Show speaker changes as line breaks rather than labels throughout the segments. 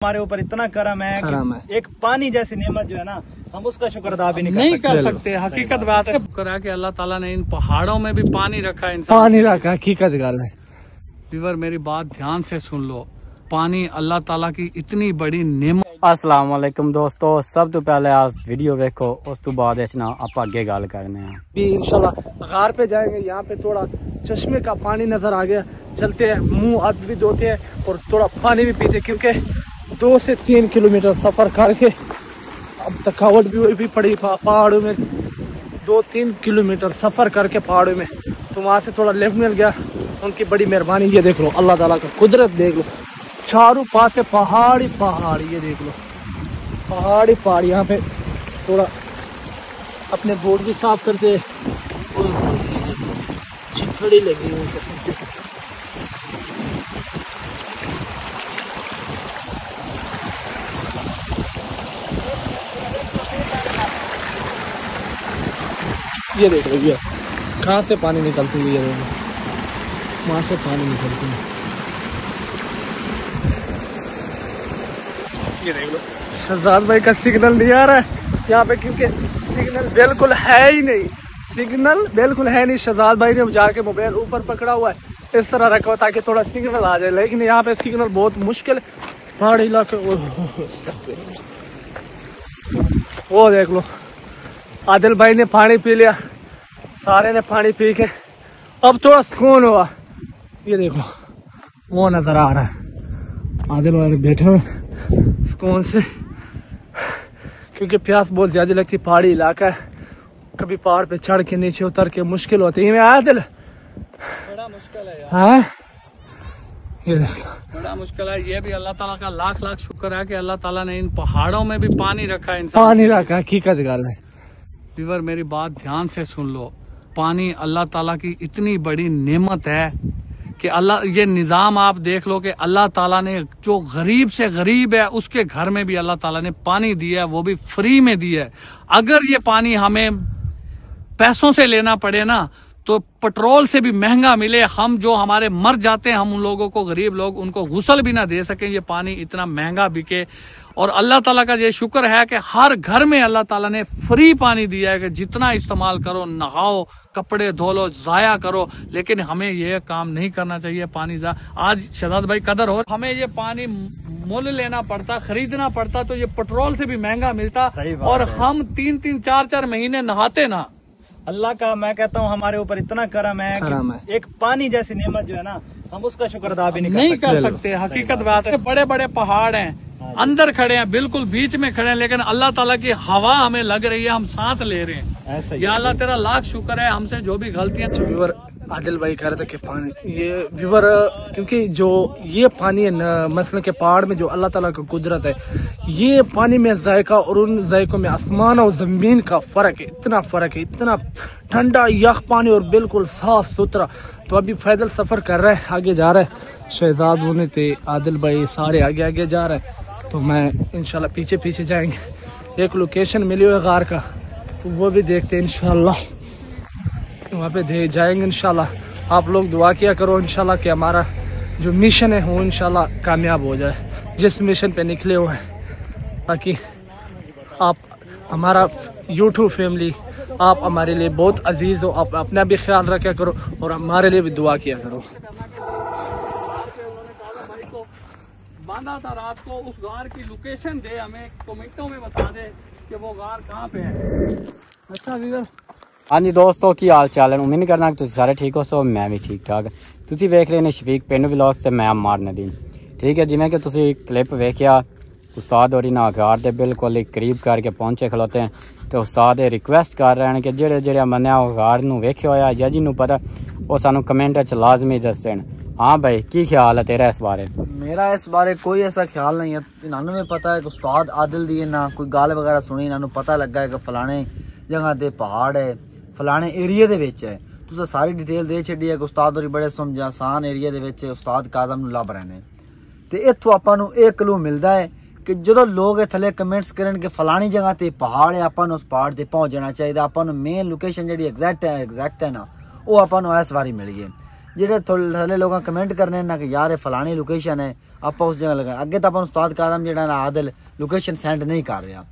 हमारे ऊपर इतना करम है कि एक पानी जैसी नेमत जो है ना, हम उसका शुक्र अदा भी
नहीं कर सकते। हकीकत बात है करा कि अल्लाह ताला ने इन पहाड़ों में भी पानी रखा है, इंसान
पानी रखा, हकीकत गल है।
व्यूअर मेरी बात ध्यान से सुन लो, पानी अल्लाह ताला की इतनी बड़ी नेमत।
अस्सलाम वालेकुम दोस्तों, सब तो पहले आज वीडियो देखो, उस तो बाद ना आप आगे गल करने हैं।
भी इंशाल्लाह गार पे जाएंगे, यहाँ पे थोड़ा चश्मे का पानी नजर आ गया, चलते हैं, मुंह हाथ भी धोते हैं और थोड़ा पानी भी पीते, क्योंकि 2 से 3 किलोमीटर सफर करके अब थकावट भी पड़ी पहाड़ों में। 2-3 किलोमीटर सफर करके पहाड़ों में, तो वहाँ से थोड़ा लिफ्ट मिल गया, उनकी बड़ी मेहरबानी। ये देख लो, अल्लाह ताला का कुदरत देख लो, चारों पास से पहाड़ी पहाड़, ये देख लो पहाड़ी पहाड़। यहाँ पे थोड़ा अपने बोर्ड भी साफ करते, चिखड़ी लगी हुई कसम से। ये देख लो, ये कहाँ से पानी निकलती है, ये देखो वहां से पानी निकलती है। ये देख लो, शहजाद भाई का सिग्नल नहीं आ रहा है यहाँ पे, क्योंकि सिग्नल बिल्कुल है ही नहीं, सिग्नल बिल्कुल है नहीं। शहजाद भाई ने जाके मोबाइल ऊपर पकड़ा हुआ है, इस तरह रखा ताकि थोड़ा सिग्नल आ जाए, लेकिन यहाँ पे सिग्नल बहुत मुश्किल है पहाड़ी इलाके। वो देख लो, आदिल भाई ने पानी पी लिया, सारे ने पानी पी के अब थोड़ा सुकून हुआ। ये देखो वो नजर आ रहा है, आदिल वाले बैठे हुए सुकून से, क्योंकि प्यास बहुत ज्यादा लगती, पहाड़ी इलाका है, कभी पहाड़ पे चढ़ के नीचे उतर के मुश्किल होती है। आया दिल
बड़ा मुश्किल है यार।
हाँ ये देखो,
बड़ा मुश्किल है। ये भी अल्लाह ताला का लाख लाख शुक्र है कि अल्लाह ताला ने इन पहाड़ों में भी पानी रखा है, इंसान
पानी रखा, हकीकत गल है।
व्यूअर मेरी बात ध्यान से सुन लो, पानी अल्लाह ताला की इतनी बड़ी नेमत है कि अल्लाह, ये निज़ाम आप देख लो कि अल्लाह ताला ने जो गरीब से गरीब है उसके घर में भी अल्लाह ताला ने पानी दिया है, वो भी फ्री में दिया है। अगर ये पानी हमें पैसों से लेना पड़े ना, तो पेट्रोल से भी महंगा मिले, हम जो हमारे मर जाते हैं, हम उन लोगों को, गरीब लोग, उनको गुसल भी ना दे सकें, ये पानी इतना महंगा बिके। और अल्लाह ताला का ये शुक्र है कि हर घर में अल्लाह ताला ने फ्री पानी दिया है कि जितना इस्तेमाल करो, नहाओ, कपड़े धो लो, जाया करो, लेकिन हमें ये काम नहीं करना चाहिए। पानी आज शहजाद भाई कदर हो, हमें ये पानी मोल लेना पड़ता, खरीदना पड़ता, तो ये पेट्रोल से भी महंगा मिलता, और हम 3-3, 4-4 महीने नहाते ना।
अल्लाह का, मैं कहता हूँ हमारे ऊपर इतना करम है कि एक पानी जैसी नेमत जो है ना, हम उसका शुक्र अदा भी
नहीं कर सकते। हकीकत बात है, बड़े बड़े पहाड़ हैं, अंदर खड़े हैं, बिल्कुल बीच में खड़े हैं, लेकिन अल्लाह ताला की हवा हमें लग रही है, हम सांस ले रहे हैं। या अल्लाह तेरा लाख शुक्र है, हमसे जो भी गलतियां।
व्यूअर आदिल भाई कह रहे थे कि पानी, ये व्यूअर क्योंकि जो ये पानी है न, मसलन के पहाड़ में जो अल्लाह ताला का कुदरत है, ये पानी में जायका और उन जायकों में आसमान और जमीन का फर्क है, इतना फर्क है, इतना ठंडा यख पानी और बिल्कुल साफ सुथरा। तो अभी पैदल सफर कर रहे हैं, आगे जा रहे हैं, शहजाद होने थे, आदिल भाई सारे आगे आगे जा रहे हैं, तो मैं इंशाल्लाह पीछे पीछे जाएंगे। एक लोकेशन मिली हुई है गार का, तो वो भी देखते हैं इंशाल्लाह, वहाँ पे जाएंगे इंशाल्लाह। आप लोग दुआ किया करो इंशाल्लाह कि हमारा जो मिशन है वो इंशाल्लाह कामयाब हो जाए, जिस मिशन पे निकले हुए हैं, ताकि आप हमारा YouTube फैमिली, आप हमारे लिए बहुत अजीज हो, आप अपना भी ख्याल रखा करो और हमारे लिए भी दुआ किया करो।
बांधा था रात को, उस गार की लोकेशन दे, हमें कमेंटों में बता दे कि वो गार कहाँ पे है।
अच्छा विवर,
हाँ जी दोस्तों, की हाल चाल है? उम्मीद करना कि तुम सारे ठीक हो। सो मैं भी ठीक ठाक। तुसी वेख रहे ने शफीक पिंड व्लॉग्स ते मैं अम्मार नदीम। ठीक है, जिमें कि तुसी क्लिप वेखिया, उस्ताद होरी ना गार दे बिल्कुल करीब करके पहुंचे खलोते हैं, तो उस्ताद रिक्वेस्ट कर रहे हैं कि जेड़े जेड़े बंदे गार नूं वेख्या होया या जिन्हों पता, वो सानू कमेंट च लाजमी दस्सन। हाँ भाई, की ख्याल है तेरा इस बारे?
मेरा इस बारे कोई ऐसा ख्याल नहीं है। इन्होंने में पता है कि उस्ताद आदिल दी ना कोई गल वगैरह सुनी, इन्होंने पता लगा है कि फलाने जगह दे पहाड़ है, फलाने एरिया दे विच है। तुसें सारी डिटेल दे छड्डी है कि उस्ताद होरी बड़े सुनसान एरिया दे विच उस्ताद काज़म नूं लभ रहे ने। ते इत्थों आपां नूं एक क्लू मिलदा है कि जो लोग थले कमेंट्स करन कि फलानी जगह ते पहाड़ है, आपां नूं उस पहाड़ ते पहुंच जाना चाहिए। आपां नूं मेन लोकेशन जिहड़ी एग्जैक्ट है ना, वो आपां नूं इस वारी मिल गई। ਜਿਹੜੇ ਥੱਲੇ ਲੋਕਾਂ ਕਮੈਂਟ ਕਰਨੇ ਨਾ ਕਿ ਯਾਰ ਇਹ ਫਲਾਣੀ ਲੋਕੇਸ਼ਨ ਹੈ, ਆਪਾਂ ਉਸ ਜਗ੍ਹਾ ਲਗਾ। ਅੱਗੇ ਤਾਂ ਆਪਾਂ ਨੂੰ ਉਸਤਾਦ ਕਾਜ਼ਮ ਜਿਹੜਾ ਨਾ ਆਦਿਲ ਲੋਕੇਸ਼ਨ ਸੈਂਡ ਨਹੀਂ ਕਰ ਰਿਹਾ।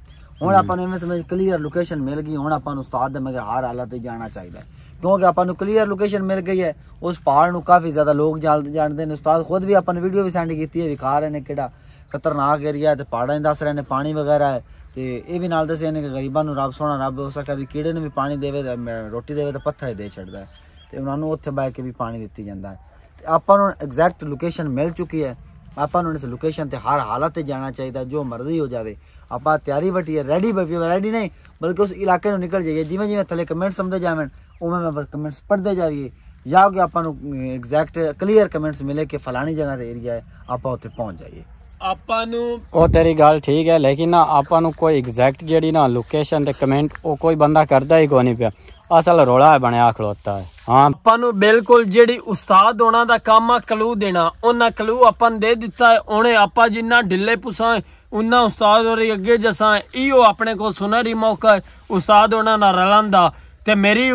ਹੁਣ ਆਪਾਂ ਨੂੰ ਇਵੇਂ ਸਮਝ ਕਲੀਅਰ ਲੋਕੇਸ਼ਨ ਮਿਲ ਗਈ। ਹੁਣ ਆਪਾਂ ਨੂੰ ਉਸਤਾਦ ਦੇ ਮਗਰ ਹਰ ਹਾਲਤ ਤੇ ਜਾਣਾ ਚਾਹੀਦਾ, ਕਿਉਂਕਿ ਆਪਾਂ ਨੂੰ ਕਲੀਅਰ ਲੋਕੇਸ਼ਨ ਮਿਲ ਗਈ ਹੈ। ਉਸ ਪਹਾੜ ਨੂੰ ਕਾਫੀ ਜ਼ਿਆਦਾ ਲੋਕ ਜਾਣਦੇ ਨੇ। ਉਸਤਾਦ ਖੁਦ ਵੀ ਆਪਾਂ ਨੇ ਵੀਡੀਓ ਵੀ ਸੈਂਡ ਕੀਤੀ ਹੈ, ਵਿਖਾ ਰਹੇ ਨੇ ਕਿਹੜਾ ਖਤਰਨਾਕ ਏਰੀਆ ਤੇ ਪਹਾੜਾਂ ਦੱਸ ਰਹੇ ਨੇ, ਪਾਣੀ ਵਗੈਰਾ ਹੈ। ਤੇ ਇਹ ਵੀ ਨਾਲ ਦੱਸਿਆ ਨੇ ਕਿ ਗਰੀਬਾਂ ਨੂੰ ਰੱਬ ਸੋਹਣਾ ਰੱਬ ਹੋ ਸਕਦਾ ਵੀ ਕੀੜੇ ਨੂੰ ਵੀ ਪਾਣੀ ਦੇਵੇ, ਰੋਟੀ ਦੇਵੇ ਤਾਂ ਪੱਥਰ ਦੇ ਛੱਡਦਾ ਹੈ, ਤੇ ਉਹਨਾਂ ਨੂੰ ਉੱਥੇ ਬਹਿ ਕੇ ਵੀ ਪਾਣੀ ਦਿੱਤੀ ਜਾਂਦਾ ਹੈ। ਤੇ ਆਪਾਂ ਨੂੰ ਐਗਜ਼ੈਕਟ ਲੋਕੇਸ਼ਨ ਮਿਲ ਚੁੱਕੀ ਹੈ। ਆਪਾਂ ਨੂੰ ਇਸ ਲੋਕੇਸ਼ਨ ਤੇ ਹਰ ਹਾਲਤ ਤੇ ਜਾਣਾ ਚਾਹੀਦਾ, ਜੋ ਮਰਜ਼ੀ ਹੋ ਜਾਵੇ। ਆਪਾਂ ਤਿਆਰੀ ਬੈਠੀ ਹੈ, ਰੈਡੀ ਨਹੀਂ ਬਲਕਿ ਉਸ ਇਲਾਕੇ ਨੂੰ ਨਿਕਲ ਜਾਈਏ। ਜਿਵੇਂ ਜਿਵੇਂ ਥੱਲੇ ਕਮੈਂਟਸ ਆਉਂਦੇ ਜਾਵਣ ਉਵੇਂ ਮੈਂ ਕਮੈਂਟਸ ਪੜ੍ਹਦੇ ਜਾਈਏ, ਜਾਂ ਕਿ ਆਪਾਂ ਨੂੰ ਐਗਜ਼ੈਕਟ ਕਲੀਅਰ ਕਮੈਂਟਸ ਮਿਲੇ ਕਿ ਫਲਾਣੀ ਜਗ੍ਹਾ ਤੇ ਏਰੀਆ ਹੈ, ਆਪਾਂ ਉੱਥੇ ਪਹੁੰਚ ਜਾਈਏ।
ਆਪਾਂ ਨੂੰ ਉਹ ਤੇਰੀ ਗੱਲ ਠੀਕ ਹੈ, ਲੇਕਿਨ ਨਾ ਆਪਾਂ ਨੂੰ ਕੋਈ ਐਗਜ਼ੈਕਟ ਜਿਹੜੀ ਨਾ ਲੋਕੇਸ਼ਨ ਤੇ ਕਮੈਂਟ ਉਹ ਕੋਈ ਬੰਦਾ ਕਰਦਾ ਹੀ ਕੋਈ ਨਹੀਂ ਪਿਆ। ਅਸਲ ਰੌਲਾ ਬਣਿਆ ਖਲੋਤਾ ਹੈ। ਹਾਂ
ਆਪਾਂ ਨੂੰ ਬਿਲਕੁਲ ਜਿਹੜੀ ਉਸਤਾਦ ਹੋਣਾ ਦਾ ਕੰਮ ਆ ਕਲੂ ਦੇਣਾ, ਉਹਨਾਂ ਕਲੂ ਆਪਾਂ ਨੂੰ ਦੇ ਦਿੱਤਾ ਹੈ। ਉਹਨੇ ਆਪਾਂ ਜਿੰਨਾ ਢਿੱਲੇ ਪੁਸਾਂ ਉਹਨਾਂ ਉਸਤਾਦ ਹੋਰੀ ਅੱਗੇ ਜਸਾਂ, ਇਹੋ ਆਪਣੇ ਕੋਲ ਸੁਨਹਿਰੀ ਮੌਕਾ ਹੈ ਉਸਤਾਦ ਹੋਣਾ ਨਾਲ ਰਲਣ ਦਾ। ਤੇ ਮੇਰੀ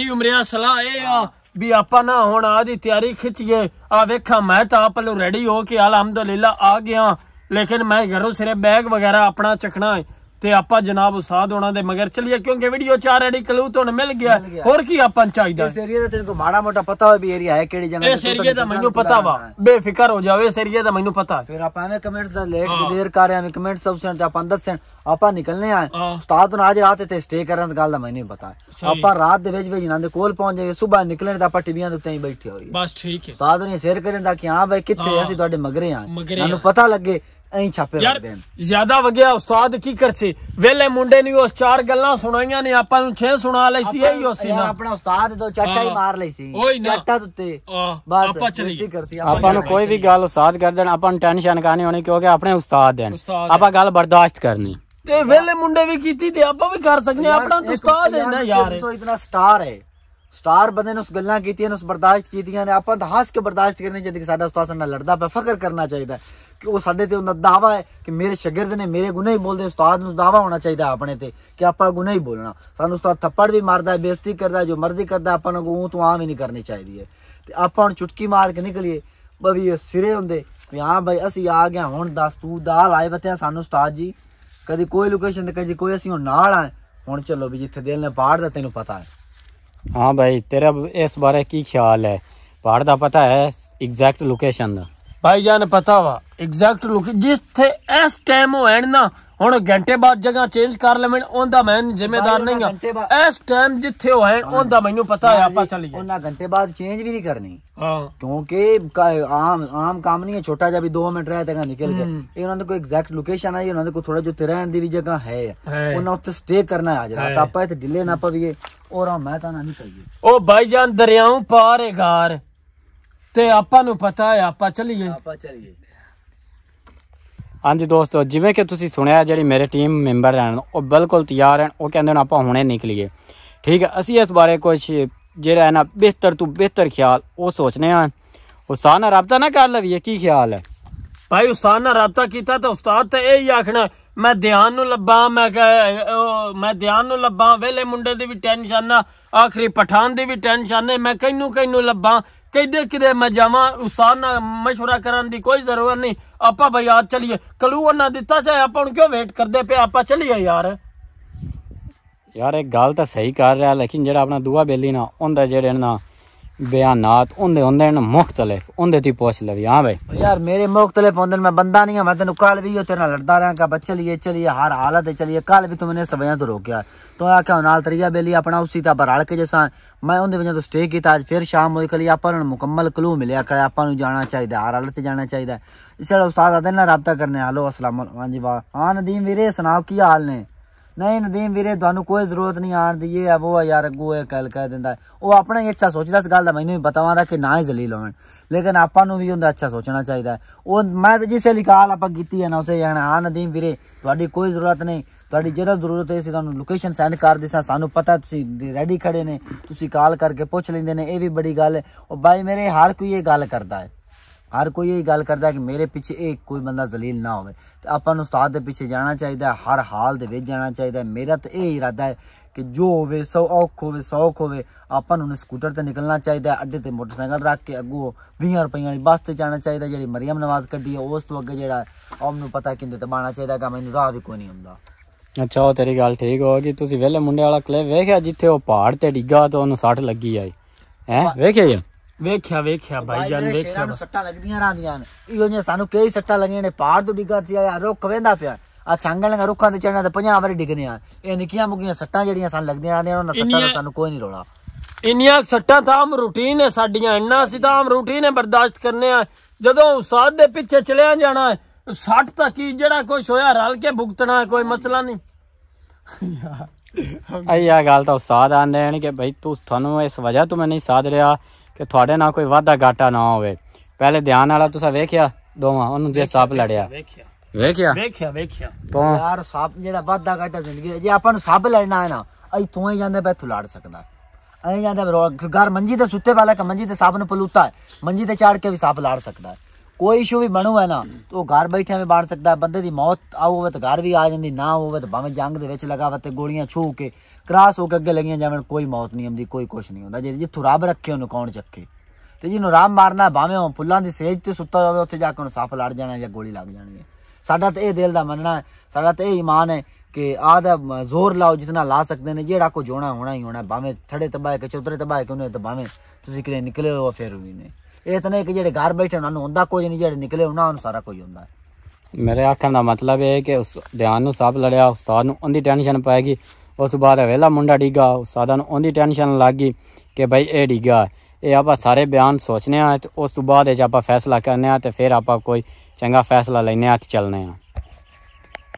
ਉਮਰਿਆ ਸਲਾਹ ਇਹ ਆ ਵੀ ਆਪਾਂ ਨਾ ਹੁਣ ਆ ਦੀ ਤਿਆਰੀ ਖਿੱਚੀਏ। ਆ ਵੇਖਾਂ ਮੈਂ ਤਾਂ ਆਪ ਨੂੰ ਰੈਡੀ ਹੋ ਕੇ ਅਲਹਮਦੁਲਿਲਾ ਆ ਗਿਆ, ਲੇਕਿਨ ਮੈਂ ਘਰੋਂ ਸਿਰੇ ਬੈਗ ਵਗੈਰਾ ਆਪਣਾ ਚੱਕਣਾ ਹੈ ਤੇ ਆਪਾਂ ਜਨਾਬ ਉਸਤਾਦ ਹੋਣਾ ਦੇ ਮਗਰ ਚਲੀਏ, ਕਿਉਂਕਿ ਵੀਡੀਓ 4 ਰੈਡੀ ਕਲੂ ਤੋਂ ਮਿਲ ਗਿਆ। ਹੋਰ ਕੀ ਆਪਾਂ ਨੂੰ ਚਾਹੀਦਾ?
ਇਸ ਏਰੀਆ ਦਾ ਤੈਨੂੰ ਕੋ ਮਾੜਾ ਮੋਟਾ ਪਤਾ ਹੋਵੇ ਵੀ ਏਰੀਆ ਹੈ ਕਿਹੜੀ ਜਗ੍ਹਾ ਤੇ?
ਇਸ ਏਰੀਆ ਦਾ ਮੈਨੂੰ ਪਤਾ ਵਾ, ਬੇਫਿਕਰ ਹੋ ਜਾਓ, ਇਸ ਏਰੀਆ ਦਾ ਮੈਨੂੰ ਪਤਾ।
ਫਿਰ ਆਪਾਂ ਐਵੇਂ ਕਮੈਂਟਸ ਦਾ ਲੇਟ ਦੇਰ ਕਰ ਰਹੇ ਆਂ, ਕਮੈਂਟਸ ਆਪਸ਼ਨ ਤੇ ਆਪਾਂ ਦੱਸਣ ਆਪਾਂ ਨਿਕਲਨੇ ਆ। ਉਸਤਾਦ ਨੂੰ ਅੱਜ ਰਾਤ ਤੇ ਸਟੇ ਕਰਨ ਦੀ ਗੱਲ ਦਾ ਮੈਨੂੰ ਪਤਾ। ਆਪਾਂ ਰਾਤ ਦੇ ਵਿੱਚ ਇਹਨਾਂ ਦੇ ਕੋਲ ਪਹੁੰਚ ਜਾਵੇ, ਸਵੇਰ ਨਿਕਲਣ ਤਾਂ ਆਪਾਂ ਟੀਵੀਆਂ ਦੇ ਉੱਤੇ ਹੀ ਬੈਠੇ ਹੋਈਏ।
ਬਸ ਠੀਕ ਹੈ।
ਉਸਤਾਦ ਨੇ ਸ਼ੇਅਰ ਕਰਨ ਦਾ ਕਿ ਹਾਂ ਬਈ ਕਿੱਥੇ ਅਸੀਂ ਤੁਹਾਡੇ ਮਗਰੇ ਆ, ਸਾਨੂੰ ਪਤਾ ਲੱਗੇ ਐਂ ਛਾਪੇ ਲੱਗਦੇ ਨੇ।
ਜ਼ਿਆਦਾ ਵਗਿਆ ਉਸਤਾਦ ਕੀ ਕਰছে ਵੇਲੇ ਮੁੰਡੇ ਨੇ ਉਸ 4 ਗੱਲਾਂ ਸੁਣਾਈਆਂ ਨੇ, ਆਪਾਂ ਨੂੰ 6 ਸੁਣਾ ਲਈ ਸੀ। ਇਹੀ ਹੋ ਸੀ ਨਾ
ਆਪਣਾ ਉਸਤਾਦ ਤੋਂ ਚਾਟਾ ਹੀ ਮਾਰ ਲਈ ਸੀ, ਚਾਟਾ ਉੱਤੇ ਬਸ
ਆਪਾਂ ਚਲੀ ਕਰਸੀ।
ਆਪਾਂ ਨੂੰ ਕੋਈ ਵੀ ਗੱਲ ਉਸਤਾਦ ਕਰ ਦੇਣ, ਆਪਾਂ ਨੂੰ ਟੈਨਸ਼ਨ ਕਰਨੀ ਹੋਣੀ, ਕਿਉਂਕਿ ਆਪਣੇ ਉਸਤਾਦ ਹਨ, ਆਪਾਂ ਗੱਲ ਬਰਦਾਸ਼ਤ ਕਰਨੀ।
ਤੇ ਵੇਲੇ ਮੁੰਡੇ ਵੀ ਕੀਤੀ ਤੇ ਆਪਾਂ ਵੀ ਕਰ ਸਕਦੇ ਆ, ਆਪਣਾ ਤਾਂ ਉਸਤਾਦ ਹੈ ਨਾ ਯਾਰ।
ਇਤਨਾ ਸਟਾਰ ਹੈ, ਸਟਾਰ ਬੰਦੇ ਨੇ ਉਸ ਗੱਲਾਂ ਕੀਤੀਆਂ ਨੇ, ਉਸ ਬਰਦਾਸ਼ਤ ਕੀਤੀਆਂ ਨੇ। ਆਪਾਂ ਤਾਂ ਹੱਸ ਕੇ ਬਰਦਾਸ਼ਤ ਕਰਨੀ ਚਾਹੀਦੀ ਕਿ ਸਾਡਾ ਉਸਤਾਦ ਸਾਡੇ ਨਾਲ ਲੜਦਾ ਪਿਆ, ਫਖਰ ਕਰਨਾ ਚਾਹੀਦਾ ਕਿ ਉਹ ਸਾਡੇ ਤੇ ਉਹਨਾਂ ਦਾਵਾ ਹੈ ਕਿ ਮੇਰੇ ਸ਼ਾਗਿਰਦ ਨੇ ਮੇਰੇ ਗੁਨਾਹ ਹੀ ਬੋਲਦੇ। ਉਸਤਾਦ ਨੂੰ ਦਾਵਾ ਹੋਣਾ ਚਾਹੀਦਾ ਆਪਣੇ ਤੇ ਕਿ ਆਪਾਂ ਗੁਨਾਹ ਹੀ ਬੋਲਣਾ। ਸਾਨੂੰ ਉਸਤਾਦ ਥੱਪੜ ਵੀ ਮਾਰਦਾ ਹੈ, ਬੇਇੱਜ਼ਤੀ ਕਰਦਾ, ਜੋ ਮਰਜ਼ੀ ਕਰਦਾ, ਆਪਾਂ ਨੂੰ ਤੂੰ ਆਮ ਹੀ ਨਹੀਂ ਕਰਨੀ ਚਾਹੀਦੀ ਹੈ। ਤੇ ਆਪਾਂ ਹੁਣ ਚੁਟਕੀ ਮਾਰ ਕੇ ਨਿਕਲੀਏ ਬਈ ਸਿਰੇ ਹੁੰਦੇ ਵੀ ਹਾਂ ਬਈ ਅਸੀਂ ਆ ਗਿਆ, ਹੁਣ ਦੱਸ ਤੂੰ ਦਾਲ ਆਏ ਬਤਿਆ ਸਾਨੂੰ ਉਸਤਾਦ ਜੀ, ਕਦੀ ਕੋਈ ਲੋਕੇਸ਼ਨ ਤੇ ਕਦੀ ਕੋਈ, ਅਸੀਂ ਹੁਣ ਨਾਲ ਆਏ। ਹੁਣ ਚਲੋ ਵੀ ਜਿੱਥੇ ਦਿਲ ਨੇ ਪਹਾੜ ਦਾ ਤੈਨੂੰ ਪਤਾ ਹੈ।
हाँ भाई, तेरा इस बारे की ख्याल है? पहाड़ का पता है एग्जैक्ट लोकेशन ਦਾ?
भाईजान पता वा एग्जैक्ट जिथे इस टाइम हो ना, ਹੁਣ ਘੰਟੇ ਬਾਅਦ ਜਗ੍ਹਾ ਚੇਂਜ ਕਰ ਲਵੇਂ ਉਹਦਾ ਮੈਂ ਜ਼ਿੰਮੇਦਾਰ ਨਹੀਂ ਆ। ਇਸ ਟਾਈਮ ਜਿੱਥੇ ਹੋ ਹੈ ਉਹਦਾ ਮੈਨੂੰ ਪਤਾ ਹੈ, ਆਪਾਂ ਚੱਲੀਏ।
ਉਹਨਾਂ ਘੰਟੇ ਬਾਅਦ ਚੇਂਜ ਵੀ ਨਹੀਂ ਕਰਨੀ,
ਹਾਂ,
ਕਿਉਂਕਿ ਆਮ ਕੰਮ ਨਹੀਂ ਹੈ। ਛੋਟਾ ਜਿਹਾ ਵੀ 2 ਮਿੰਟ ਰਹਿ ਤੇਗਾ ਨਿਕਲ ਕੇ, ਇਹ ਉਹਨਾਂ ਦੇ ਕੋਈ ਐਗਜ਼ੈਕਟ ਲੋਕੇਸ਼ਨ ਹੈ, ਉਹਨਾਂ ਦੇ ਕੋਈ ਥੋੜਾ ਜਿਹਾ ਰਹਿਣ ਦੀ ਵੀ ਜਗ੍ਹਾ ਹੈ, ਉਹਨਾਂ ਉੱਤੇ ਸਟੇ ਕਰਨਾ ਹੈ। ਅੱਜ ਰਾਤ ਆਪਾਂ ਇੱਥੇ ਢਿੱਲੇ ਨਾ ਪਵੀਏ ਔਰ ਮੈਂ ਤਾਂ ਨਾ ਨਿਕਲੀਏ।
ਉਹ ਭਾਈਜਾਨ ਦਰਿਆਓਂ ਪਾਰ ਹੈ ਘਰ, ਤੇ ਆਪਾਂ ਨੂੰ ਪਤਾ ਹੈ, ਆਪਾਂ ਚੱਲੀਏ।
हाँ जी दोस्तों, जिवें कि तुसीं सुनिया जिहड़ी मेरे टीम मैंबर हैं वो बिल्कुल तैयार हैं, वो कहंदे ने आपां हुणे निकलीए। ठीक है, असीं इस बारे कुछ जिहड़ा है ना बेहतर तो बेहतर ख्याल वो सोचने हैं। उस्ताद नाल राबता ना कर लवीए, की ख्याल है
भाई? उस्ताद नाल राबता कीता तो उस्ताद तो यही आखना मैं ध्यान नूं लब्बां, मैं ध्यान नूं लब्बां, वेले मुंडे दी भी टेंशन ना, आखिरी पठान दी भी टेंशन है, मैं कईनू लब्बां, किदे किदे मैं जावां। उस्ताद नाल मशवरा करन दी कोई जरूरत नहीं। आपां भाई यार चलिए, कलू उन्हां दित्ता चाहे आपां क्यों वेट करदे पे, आपां चलिए यार।
यार एक गल तो सही कर रहा, लेकिन जेड़ा अपना दूआ बेली ना उनदा जेड़े ना बयानात उनदे होंदे न मुख्तलिफ, उनदे ती पूछ लवी। हाँ भाई
यार मेरे मुख्तलिफ होंदे, मैं बंदा नहीं है। मैं तेन कल भी तेरे नाल लड़दा रहा का चलिए चलिए हर हालत चलिए। कल भी तू मैंने सब वजह तो रोकया, तो आख्या नाल तरिया बेली अपना उसी ता रल के जैसा मैं उनदी वजह तो स्टे किया। अज फिर शाम होई कली आपां नूं मुकम्मल क्लू मिलिया कि आपां नूं जाना चाहिए, हर हालत जाना चाहिए। इस उस्ताद आदे नाल राबता करने। हेलो अस्सलाम वालेकुम जी, वाह हाँ नदीम वीरे सुनाओ की हाल ने? नहीं नदीम वीरे तुहानू कोई जरूरत नहीं आन दी, ये है वो है यार, अगू है कल कह दिंदा है। वो अपना ही अच्छा सोचदा, इस गल दा मैनूं भी पता वा कि ना ही जलील होण, लेकिन आपां नूं भी उंदा अच्छा सोचना चाहिए। वो मैं तो जिस ली कॉल आपां कीती है ना उसे जाना हाँ नदीम वीरे तुहाडी कोई जरूरत नहीं, तुहाडी जिहदा जरूरत है असीं तुहानू लोकेशन सेंड कर दिसां, सानू पता तुसीं रेडी खड़े ने, तुसीं कॉल करके पुछ लैंदे ने, ये भी बड़ी गल है। और भाई मेरे हर कोई ये गल करदा है, हर कोई यही गल करता है कि मेरे पीछे एक कोई बंदा जलील ना हो। तो आपां नूं उस्ताद दे पीछे जाना चाहिए, हर हाल दे विच जाना चाहिए। मेरा तो यही इरादा है ਕਿ ਜੋ ਹੋਵੇ ਸੌ ਔਖ ਹੋਵੇ ਸੌਖ ਹੋਵੇ ਆਪਾਂ ਨੂੰ ਸਕੂਟਰ ਤੇ ਨਿਕਲਣਾ ਚਾਹੀਦਾ, ਅੱਡੇ ਤੇ ਮੋਟਰਸਾਈਕਲ ਰੱਖ ਕੇ ਅੱਗੋਂ 20 ਰੁਪਈਆਂ ਵਾਲੀ ਬੱਸ ਤੇ ਜਾਣਾ ਚਾਹੀਦਾ ਜਿਹੜੀ ਮਰੀਮ ਨਵਾਜ਼ ਕੱਢੀ ਹੈ ਉਸ ਤੋਂ ਅੱਗੇ ਜਿਹੜਾ ਉਹਨੂੰ ਪਤਾ ਕਿੰਦੇ ਤੇ ਬਾਣਾ ਚਾਹੀਦਾ ਕਿ ਮੈਨੂੰ ਰਾਹ ਵੀ ਕੋਈ ਨਹੀਂ ਹੁੰਦਾ।
ਅੱਛਾ ਉਹ ਤੇਰੀ ਗੱਲ ਠੀਕ ਹੋ ਗਈ। ਤੁਸੀਂ ਵੇਲੇ ਮੁੰਡੇ ਵਾਲਾ ਕਲਿੱਪ ਵੇਖਿਆ ਜਿੱਥੇ ਉਹ ਪਹਾੜ ਤੇ ਡਿੱਗਾ ਤਾਂ ਉਹਨੂੰ ਸੱਟ ਲੱਗੀ ਆਈ ਹੈ? ਵੇਖਿਆ ਜੀ?
ਵੇਖਿਆ ਭਾਈ ਜਾਨ ਵੇਖਿਆ
ਸੱਟਾਂ ਲੱਗਦੀਆਂ ਰਹਿੰਦੀਆਂ ਨੇ ਇਹੋ ਜਿਹੀਆਂ ਸਾਨੂੰ ਕਈ ਸੱਟਾਂ ਲੱਗੀਆਂ ਨੇ। ਪਹਾੜ ਤੋਂ ਡਿੱਗਾ ਸੀ ਆ ਰੁੱਖ ਵੇਂਦਾ ਪਿਆ ਆ ਸੰਗਲ ਲੰਗਾ ਰੁੱਖਾਂ ਤੇ ਚੜਨਾ ਤੇ 50 ਵਾਰੀ ਡਿੱਗਨੇ ਆ। ਇਹ ਨਿੱਕੀਆਂ ਮੁੱਕੀਆਂ ਸੱਟਾਂ ਜਿਹੜੀਆਂ ਸਾਨੂੰ ਲੱਗਦੀਆਂ ਰਹਿੰਦੀਆਂ ਉਹਨਾਂ ਸੱਟਾਂ ਦਾ ਸਾਨੂੰ ਕੋਈ ਨਹੀਂ ਰੋਲਾ।
ਇੰਨੀਆਂ ਸੱਟਾਂ ਤਾਂ ਆਮ ਰੂਟੀਨ ਹੈ ਸਾਡੀਆਂ, ਇੰਨਾ ਅਸੀਂ ਤਾਂ ਆਮ ਰੂਟੀਨ ਹੈ ਬਰਦਾਸ਼ਤ ਕਰਨੇ ਆ। ਜਦੋਂ ਉਸਤਾਦ ਦੇ ਪਿੱਛੇ ਚਲਿਆ ਜਾਣਾ ਸੱਟ ਤਾਂ ਕੀ ਜਿਹੜਾ ਕੁਛ ਹੋਇਆ ਰਲ ਕੇ ਭੁਗਤਣਾ ਕੋਈ ਮਸਲਾ ਨਹੀਂ।
ਇਹ ਗੱਲ ਤਾਂ ਉਸਤਾਦ ਆਂਦੇ ਨੇ ਕਿ ਭਾਈ ਤੁਹਾਨੂੰ ਇਸ ਵਜ੍ਹਾ ਤੋਂ ਮੈਂ ਨਹੀਂ ਸਾਧ ਰਿਹਾ ਕਿ ਤੁਹਾਡੇ ਨਾਲ ਕੋਈ ਵਾਧਾ ਘਾਟਾ ਨਾ ਹੋਵੇ। ਪਹਿਲੇ ਧਿਆਨ ਵਾਲਾ ਤੁਸੀਂ ਵੇਖਿਆ ਦੋਵਾਂ ਉਹਨੂੰ ਜੇ ਸੱਪ ਲੜਿਆ ਵੇਖਿਆ
ਤੋਂ ਯਾਰ ਸੱਪ ਜਿਹੜਾ ਵਾਧਾ ਘਾਟਾ ਜ਼ਿੰਦਗੀ ਜੇ ਆਪਾਂ ਨੂੰ ਸੱਪ ਲੜਨਾ ਹੈ ਨਾ ਇੱਥੋਂ ਹੀ ਜਾਂਦੇ ਪੈ ਤੂੰ ਲੜ ਸਕਦਾ ਐਂ ਜਾਂਦੇ ਘਰ ਮੰਜੀ ਤੇ ਸੁੱਤੇ ਵਾਲਾ ਕਿ ਮੰਜੀ ਤੇ ਸੱਪ ਨੂੰ ਪਲੂਤਾ ਹੈ, ਮੰਜੀ ਤੇ ਚੜ ਕੇ ਵੀ ਸੱਪ ਲੜ ਸਕਦਾ ਹੈ। ਕੋਈ ਇਸ਼ੂ ਵੀ ਬਣੂ ਹੈ ਨਾ तो घर बैठे में बाढ़ सकता है। बंदे की मौत आऊ हो तो घर भी आ जाती, ना हो तो भावें जंग दे विच लगा ते गोलियां छू के क्रॉस होकर अगे लगियां जावन कोई मौत नहीं आती, कोई कुछ नहीं होता। जिथों रब रखे उन्होंने कौन चखे ते जिन्होंने रब मारना भावें फुल्लां दी सेज ते सुत्ता होवे उत्थे जाके उन्हें सप लड़ जाना या गोली लग जानी है। साडा तो यह दिल का मनना है, साडा तो यह ईमान है कि आदा जोर लाओ जितना ला सकते हैं, जेड़ा कुछ होना ही होना। भावें थड़े तबाह के चौधरे तबाह के उन्हें तो भावें तुसीं किते निकले हो फिर भी नहीं। ये तो नहीं कि जेड़े घर बैठे उन्होंने होंदा कोई नहीं, जेड़े निकले उन्होंने सारा कुछ होंदा है।
मेरे आखन का मतलब है कि उस ध्यान नूं सप लड़िया उस्ताद नूं उन्दी टेंशन पाएगी। उस बाद वेला मुंडा डिग्गा उस्ताद नूं उन्दी टेंशन लग गई कि भाई ये डिग्गा। ये आप सारे बयान सोचने उस तो बाद आप फैसला करने फिर आप कोई चंगा फैसला लेने चलने।